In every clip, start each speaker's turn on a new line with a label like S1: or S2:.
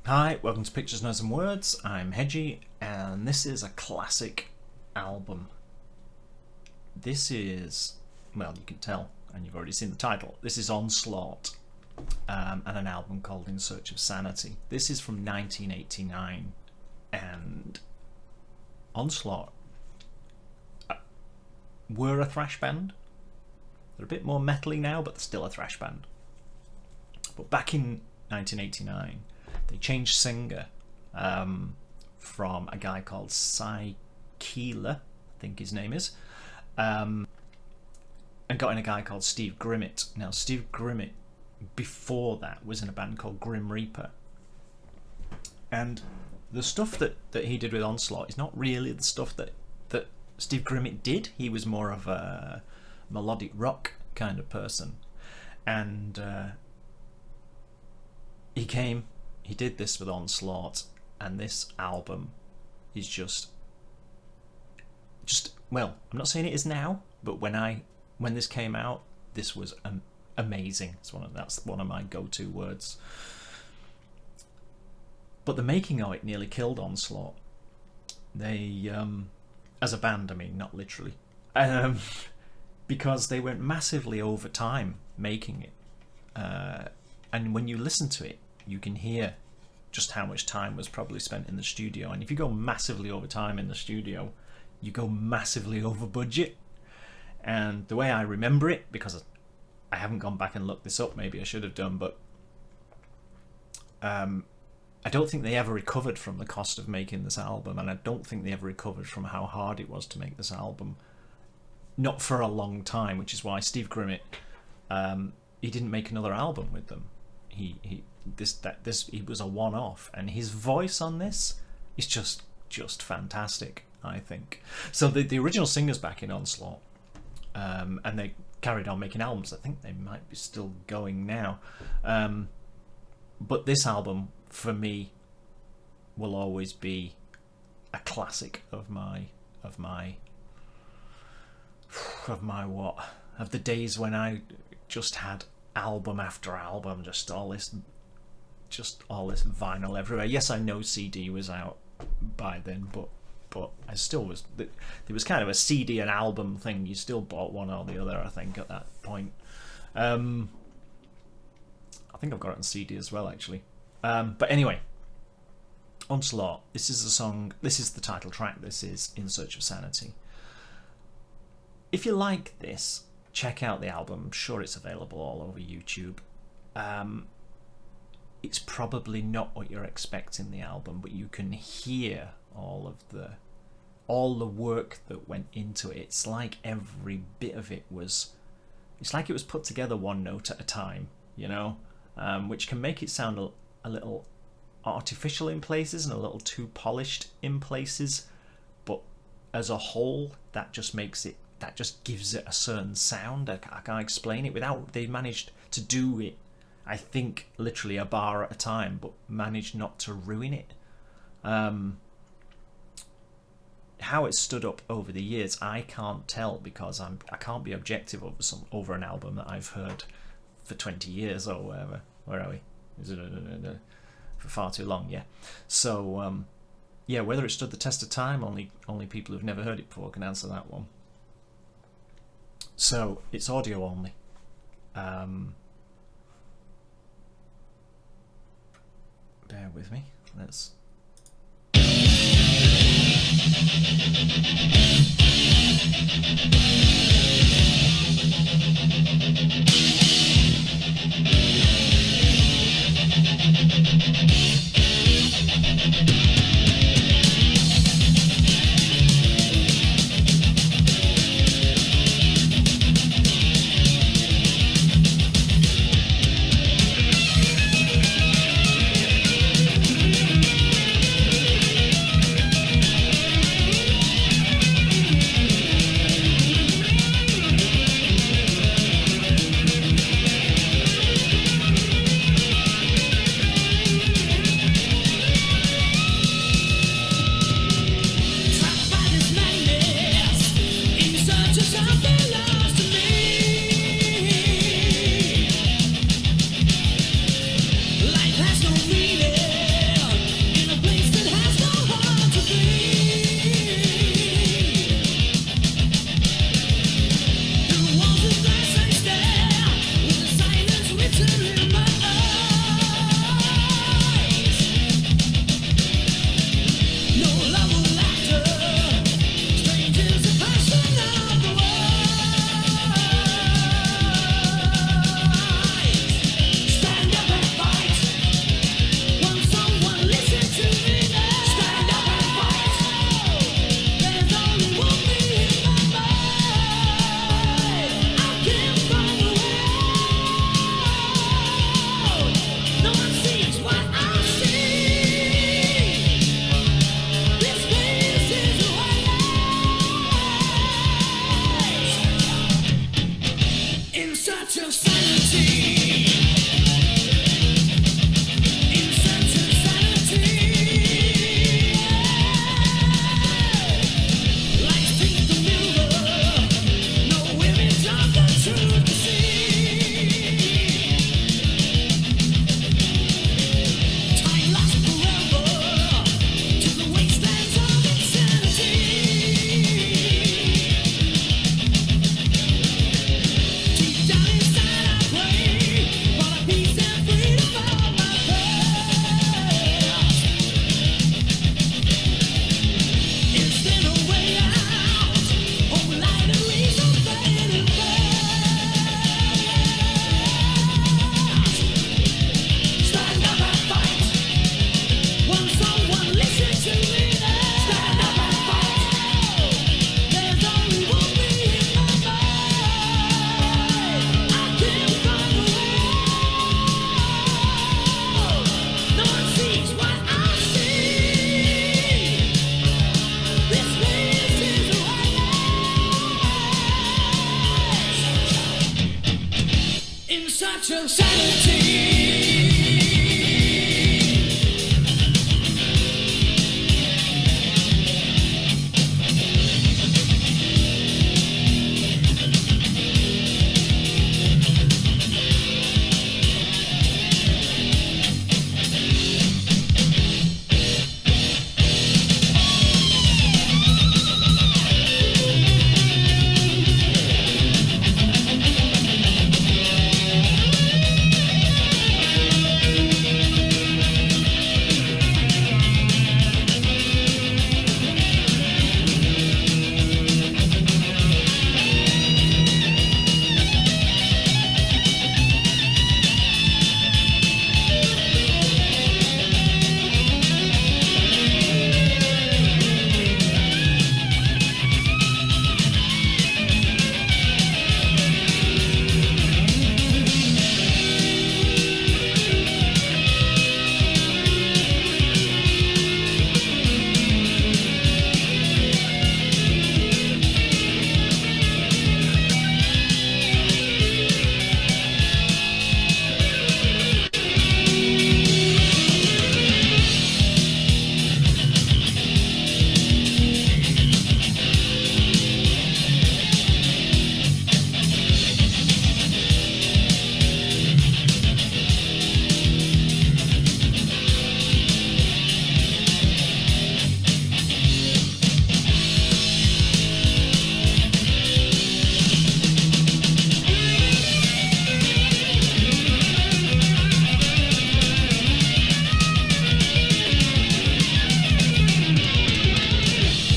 S1: Hi, welcome to Pictures, Notes and Words. I'm Hedgy, and this is a classic album. This is, well, you can tell, and you've already seen the title. This is Onslaught, and an album called In Search of Sanity. This is from 1989, and Onslaught were a thrash band. They're a bit more metal-y now, but they're still a thrash band. But back in 1989, they changed singer from a guy called Cy Keeler, I think his name is, and got in a guy called Steve Grimmett. Now, Steve Grimmett, before that, was in a band called Grim Reaper. And the stuff that he did with Onslaught is not really the stuff that Steve Grimmett did. He was more of a melodic rock kind of person. And he did this with Onslaught, and this album is just well, I'm not saying it is now, but when this came out, this was amazing. That's one of my go-to words. But the making of it nearly killed Onslaught. They, as a band, I mean, not literally, because they went massively over time making it, and when you listen to it, you can hear just how much time was probably spent in the studio. And if you go massively over time in the studio, you go massively over budget. And the way I remember it, because I haven't gone back and looked this up, maybe I should have done, but I don't think they ever recovered from the cost of making this album, and I don't think they ever recovered from how hard it was to make this album. Not for a long time, which is why Steve Grimmett, he didn't make another album with them. He was a one-off, and his voice on this is just fantastic, I think. So the original singer's back in Onslaught, and they carried on making albums. I think they might be still going now, but this album for me will always be a classic of the days when I just had album after album, just all this vinyl everywhere. Yes, I know CD was out by then, but I still was. It was kind of a CD and album thing. You still bought one or the other, I think, at that point. I think I've got it on CD as well, actually. But anyway, Onslaught. This is the song. This is the title track. This is In Search of Sanity. If you like this, check out the album. I'm sure it's available all over YouTube. It's probably not what you're expecting the album, but you can hear all the work that went into it. It's like every bit of it was. It's like it was put together one note at a time, you know, which can make it sound a little artificial in places and a little too polished in places. But as a whole, that just gives it a certain sound. I can't explain it without. They managed to do it, I think, literally a bar at a time, but managed not to ruin it. How it stood up over the years, I can't tell, because I can't be objective over an album that I've heard for 20 years or whatever. Where are we? Is it for far too long? Yeah. So yeah, whether it stood the test of time, only people who've never heard it before can answer that one. So it's audio only. Bear with me. Let's.
S2: of sanity. In search of sanity. Lights take the mirror. No image of the truth to see. Time lasts forever to the wastelands of insanity. Deep down inside I pray for the peace and freedom of my past. Is there no way out? Hope, light, and reason fading fast. Stand up and fight. Won't someone listen to me now? Stand up and fight. There's only one thing in my mind. I can't find a way. No one sees what I see. This place is a waste. In search of sanity.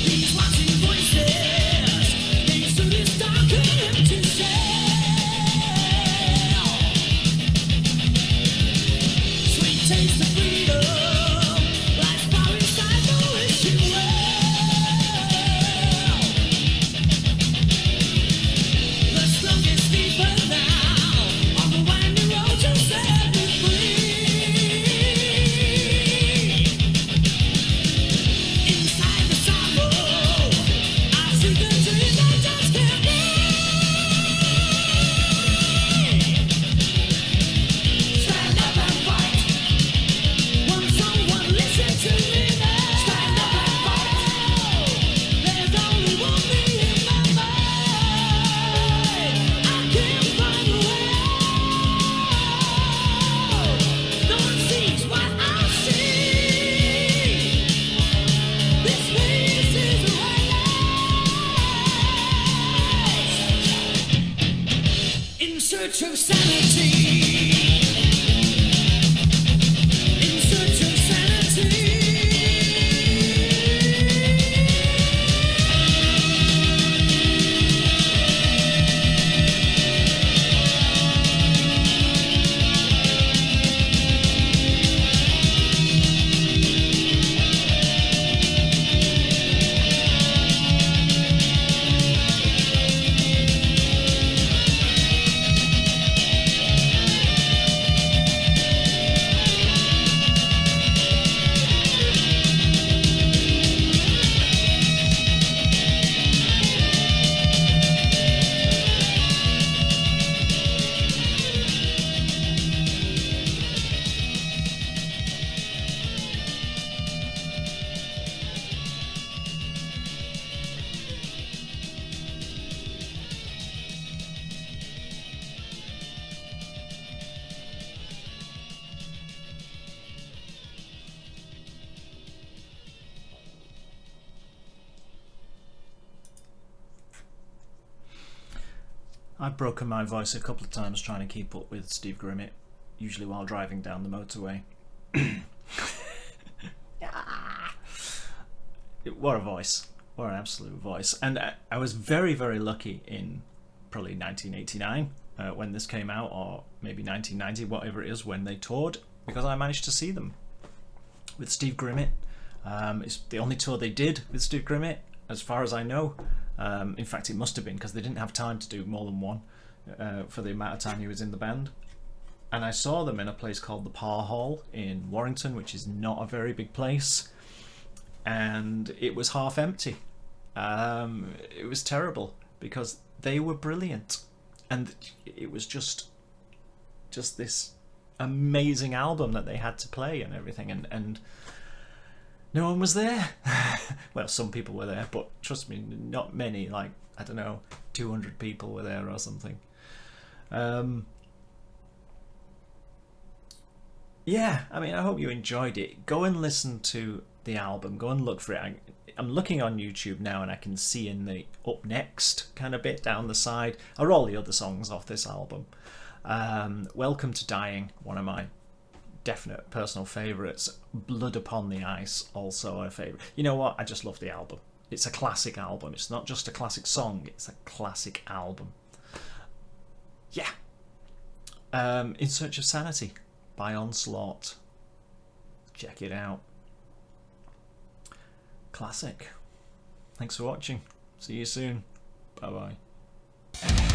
S2: These watching voices leads to this dark and empty cell. Sweet taste of freedom lies far inside the wishing well. The slum gets deeper now on the winding road to set me free. Inside the sorrow, I see the dreams I just can't stand up and fight. Won't someone listen to me now? Stand up and fight. There's only one thing in my mind. I can't find a way out. No one sees what I see. This place is a waste. In search of sanity. In search of sanity.
S1: I've broken my voice a couple of times trying to keep up with Steve Grimmett, usually while driving down the motorway. What a voice. What an absolute voice. And I was very, very lucky in probably 1989 when this came out, or maybe 1990, whatever it is, when they toured, because I managed to see them with Steve Grimmett. It's the only tour they did with Steve Grimmett, as far as I know. In fact, it must have been, because they didn't have time to do more than one for the amount of time he was in the band. And I saw them in a place called the Parr Hall in Warrington, which is not a very big place, and it was half empty. It was terrible, because they were brilliant, and it was just this amazing album that they had to play and everything, and no one was there. Well, some people were there, but trust me, not many. Like, I don't know, 200 people were there or something. Yeah, I mean, I hope you enjoyed it. Go and listen to the album. Go and look for it. I'm looking on YouTube now, and I can see in the up next kind of bit down the side are all the other songs off this album. Welcome to Dying, one of my definite personal favourites. Blood Upon the Ice, also a favourite. You know what? I just love the album. It's a classic album. It's not just a classic song, it's a classic album. Yeah. In Search of Sanity by Onslaught. Check it out. Classic. Thanks for watching. See you soon. Bye bye.